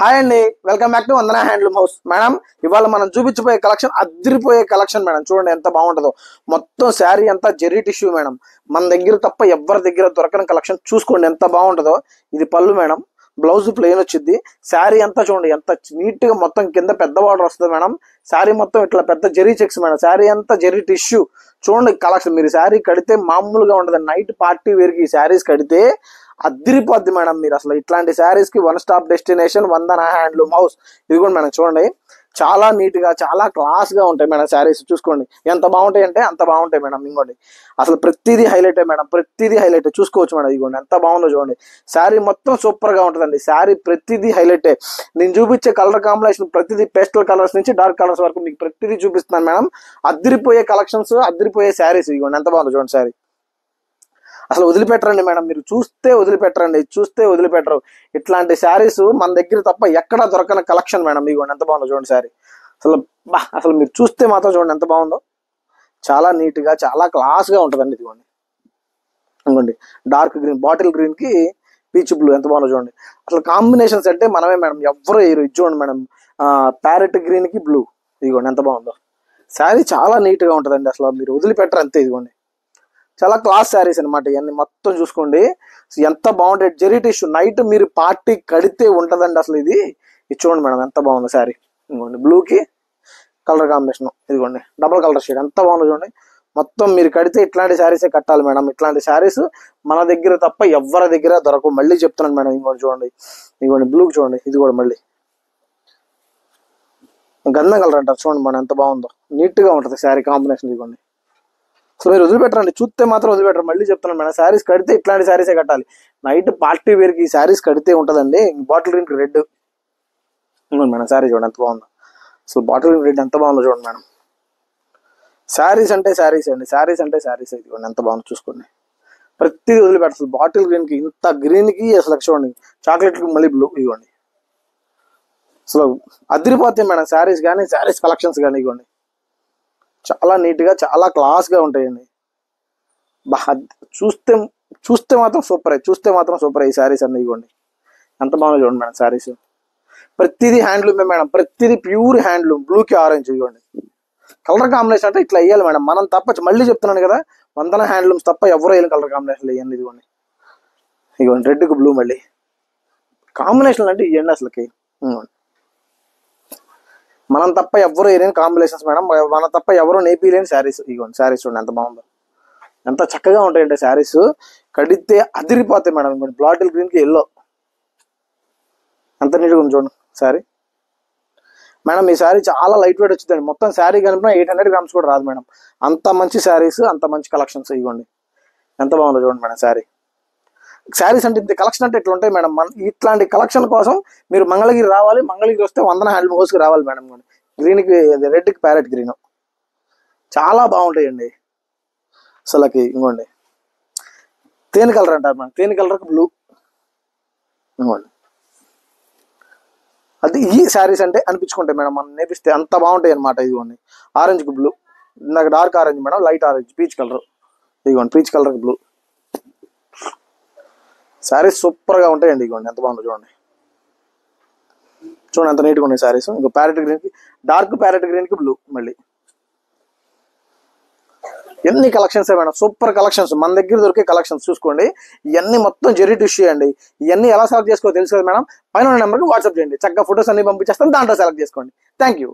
Hi అండి, welcome back to Vandana handloom house. Madam, ఇవాళ మనం చూపించబోయే కలెక్షన్ అదిరిపోయే కలెక్షన్ మేడం. చూడండి ఎంత బాగుంటుందో. మొత్తం శారీ అంతా జెరీ టిష్యూ మేడం. మన దగ్గర తప్ప ఎవరి దగ్గర దొరకని కలెక్షన్. చూసుకోండి ఎంత బాగుంటుందో. ఇది పళ్ళు మేడం, బ్లౌజ్ ప్లెయిన్ వచ్చింది. శారీ అంతా చూడండి ఎంత నీట్ గా మొత్తం కింద పెద్ద బార్డర్ వస్తుంది మేడం. శారీ మొత్తం ఇట్లా పెద్ద జెరీ చెక్స్ మేడం. శారీ అంతా జెరీ టిష్యూ. చూడండి కలెక్షన్. మీరు శారీ కడితే మామూలుగా ఉండదు. నైట్ పార్టీ వేర్కి ఈ శారీస్ కడితే అదిరిపోద్ది మేడం. మీరు అసలు ఇట్లాంటి శారీస్ కి వన్ స్టాప్ డెస్టినేషన్ వందన హ్యాండ్లూమ్ హౌస్. ఇది కూడా మేడం చూడండి చాలా నీట్ గా చాలా క్లాస్ గా ఉంటాయి మేడం. శారీస్ చూసుకోండి ఎంత బాగుంటాయి అంటే అంత బాగుంటాయి మేడం. ఇంకోండి అసలు ప్రతిదీ హైలైట్ మేడం, ప్రతిదీ హైలైట్ చూసుకోవచ్చు మేడం. ఇదిగోండి ఎంత బాగుందో చూడండి. శారీ మొత్తం సూపర్ గా ఉంటుందండి. శారీ ప్రతిదీ హైలైట్. నేను చూపించే కలర్ కాంబినేషన్ ప్రతిదీ పేస్టల్ కలర్స్ నుంచి డార్క్ కలర్స్ వరకు మీకు ప్రతిదీ చూపిస్తున్నాను మేడం. అదిరిపోయే కలెక్షన్స్, అదిరిపోయే శారీస్. ఇదిగోండి ఎంత బాగుందో చూడండి. శారీ అసలు వదిలిపెట్టరండి మేడం. మీరు చూస్తే వదిలిపెట్టరండి, చూస్తే వదిలిపెట్టరు. ఇట్లాంటి శారీస్ మన దగ్గర తప్ప ఎక్కడా దొరకని కలెక్షన్ మేడం. ఇదిగోండి ఎంత బాగుందో చూడండి శారీ. అసలు మీరు చూస్తే మాత్రం చూడండి ఎంత బాగుందో. చాలా నీట్ గా చాలా క్లాస్ గా ఉంటుందండి. ఇదిగోండి ఇంకోండి డార్క్ గ్రీన్, బాటిల్ గ్రీన్ కి పీచ్ బ్లూ ఎంత బాగుందో చూడండి. అసలు కాంబినేషన్స్ అంటే మనమే మేడం, ఎవ్వరు వేయరు. ఇది చూడండి మేడం, ప్యారెట్ గ్రీన్ కి బ్లూ. ఇదిగోండి ఎంత బాగుందో. శారీ చాలా నీట్ గా ఉంటుందండి. అసలు మీరు వదిలిపెట్టరు అంతే. ఇదిగోండి చాలా క్లాస్ శారీస్ అనమాట. ఇవన్నీ మొత్తం చూసుకోండి ఎంత బాగుంటాయి. జెరీ టిష్యూ నైట్ మీరు పార్టీ కడితే ఉంటదండి అసలు. ఇది చూడండి మేడం ఎంత బాగుంది శారీ. ఇదిగోండి బ్లూకి కలర్ కాంబినేషన్. ఇదిగోండి డబుల్ కలర్ షేడ్ ఎంత బాగుందో చూడండి. మొత్తం మీరు కడితే ఇట్లాంటి శారీసే కట్టాలి మేడం. ఇట్లాంటి శారీస్ మన దగ్గర తప్ప ఎవరి దగ్గర దొరకవు. మళ్ళీ చెప్తున్నాను మేడం. ఇంకోటి చూడండి, ఇదిగోండి బ్లూకి చూడండి. ఇది కూడా మళ్ళీ గంధం కలర్ అంటారు. చూడండి మేడం ఎంత బాగుందో. నీట్ గా ఉంటుంది శారీ కాంబినేషన్. ఇదిగోండి సో మీరు వదిలిపెట్టరండి, చూస్తే మాత్రం వదిలిపెట్టరు. మళ్ళీ చెప్తున్నాను మేడం, శారీస్ కడితే ఇట్లాంటి శారీసే కట్టాలి. నైట్ పార్టీ వేర్కి ఈ శారీస్ కడితే ఉంటుందండి. Bottle green red madam. Sari చూడండి ఎంత బాగుందో. అసలు బాటిల్ గ్రీన్ రెడ్ ఎంత బాగుందో చూడండి మేడం. శారీస్ అంటే శారీస్ అండి, శారీస్ అంటే శారీస్. ఇదిగోండి ఎంత బాగుందో చూసుకోండి. ప్రతిదీ వదిలిపెట్టాలి. బాటిల్ గ్రీన్ కి ఇంత గ్రీన్ కి అసలు చూడండి, చాక్లెట్ కి మళ్ళీ బ్లూ. ఇదిగోండి అసలు అదిరిపోతాయి మేడం శారీస్ కానీ, శారీస్ కలెక్షన్స్ కానీ. ఇదిగోండి చాలా నీట్ గా చాలా క్లాస్ గా ఉంటాయండి. చూస్తే చూస్తే మాత్రం సూపర్ అయ్యి, చూస్తే మాత్రం సూపర్ అయ్యి శారీస్ అన్నీ. ఇవ్వండి ఎంత బాగుంది చూడండి మేడం. శారీస్ ప్రతిదీ హ్యాండ్లూమే మేడం, ప్రతిదీ ప్యూర్ హ్యాండ్లూమ్. బ్లూకి ఆరెంజ్. ఇవ్వండి కలర్ కాంబినేషన్ అంటే ఇట్లా వేయాలి మేడం. మనం తప్ప మళ్ళీ చెప్తున్నాను కదా, వందన హ్యాండ్లూమ్స్ తప్ప ఎవరు వేయాలి కలర్ కాంబినేషన్ వేయండి. ఇదిగోండి ఇదిగోండి రెడ్కి బ్లూ మళ్ళీ కాంబినేషన్ అంటే ఇవ్వండి అసలుకి. మనం తప్ప ఎవరు వేయలేని కాంబినేషన్స్ మేడం. మన తప్ప ఎవరు నేపీలేని శారీస్. ఇదిగోండి శారీస్ చూడండి ఎంత బాగుందో, ఎంత చక్కగా ఉంటాయంటే శారీస్. కడితే అదిరిపోతాయి మేడం. ఇంకోటి బాటిల్ గ్రీన్ కి ఎల్లో ఎంత నీట్గా ఉంది చూడండి శారీ. మేడం ఈ శారీ చాలా లైట్ వెయిట్ వచ్చిందండి. మొత్తం శారీ కనిపిన 800 grams కూడా రాదు మేడం. అంత మంచి శారీస్, అంత మంచి కలెక్షన్స్. ఇవ్వండి ఎంత బాగుందో చూడండి మేడం శారీ. శారీస్ అంటే ఇంత కలెక్షన్ అంటే ఇట్లా ఉంటాయి మేడం. ఇట్లాంటి కలెక్షన్ కోసం మీరు మంగళగిరి రావాలి. మంగళగిరి వస్తే వందన హ్యాండ్లూమ్ హౌస్కి రావాలి మేడం. గ్రీన్కి రెడ్కి ప్యారెట్ గ్రీన్ చాలా బాగుంటాయండి అసలుకి. ఇంకోండి తేనె కలర్ అంటారు మేడం, తేనె కలర్కి బ్లూ. ఇంకోండి అది ఈ శారీస్ అంటే అనిపించుకుంటాయి మేడం. మనం నేపిస్తే అంత బాగుంటాయి అనమాట. ఇదిగోండి ఆరెంజ్కి బ్లూ, ఇందాక dark orange madam, light orange, peach colour. ఇదిగోండి పీచ్ కలర్కి బ్లూ. శారీస్ సూపర్ గా ఉంటాయండి. ఇదిగోండి ఎంత బాగుందో చూడండి. చూడండి ఎంత నీట్గా ఉన్నాయి శారీస్. ఇంకో ప్యారెట్ గ్రీన్ కి డార్క్ ప్యారెట్ గ్రీన్ కి బ్లూ. మళ్ళీ ఎన్ని కలెక్షన్స్ మేడం, సూపర్ కలెక్షన్స్. మన దగ్గర దొరికే కలెక్షన్స్ చూసుకోండి. ఇవన్నీ మొత్తం జెరీ టిష్యూ అండి. ఇవన్నీ ఎలా సెలెక్ట్ చేసుకోవాలో తెలుసు కదా మేడం. పైన నెంబర్కి వాట్సాప్ చేయండి. చక్కగా ఫొటోస్ అన్ని పంపించేస్తాను, దాంట్లో సెలెక్ట్ చేసుకోండి. Thank you.